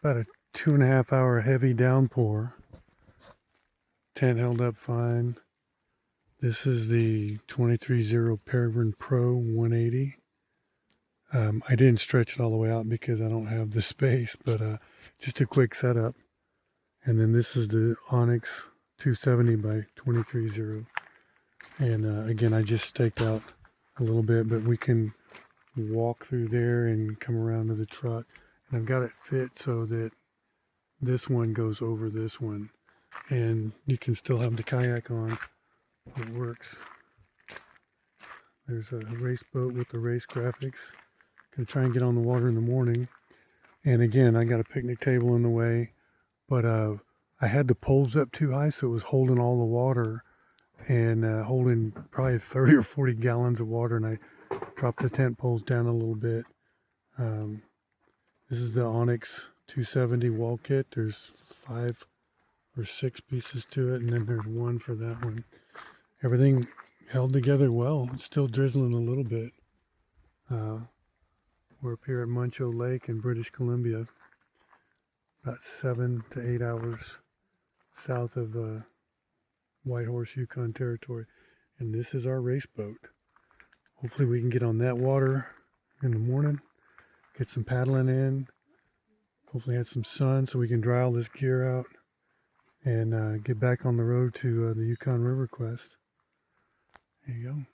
About a 2.5 hour heavy downpour. Tent held up fine. This is the 23-0 Peregrine Pro 180. I didn't stretch it all the way out because I don't have the space, but just a quick setup. And then this is the Onyx 270 by 23-0. And again, I just staked out a little bit, but we can walk through there and come around to the truck. And I've got it fit so that this one goes over this one. And you can still have the kayak on. It works. There's a race boat with the race graphics. Gonna try and get on the water in the morning. And again, I got a picnic table in the way, but I had the poles up too high, so it was holding all the water and holding probably 30 or 40 gallons of water. And I dropped the tent poles down a little bit. This is the Onyx 270 wall kit. There's 5 or 6 pieces to it, and then there's one for that one. Everything held together well. It's still drizzling a little bit. We're up here at Muncho Lake in British Columbia, about 7 to 8 hours south of Whitehorse, Yukon territory. And this is our race boat. Hopefully we can get on that water in the morning, get some paddling in, hopefully have some sun so we can dry all this gear out and get back on the road to the Yukon River Quest. There you go.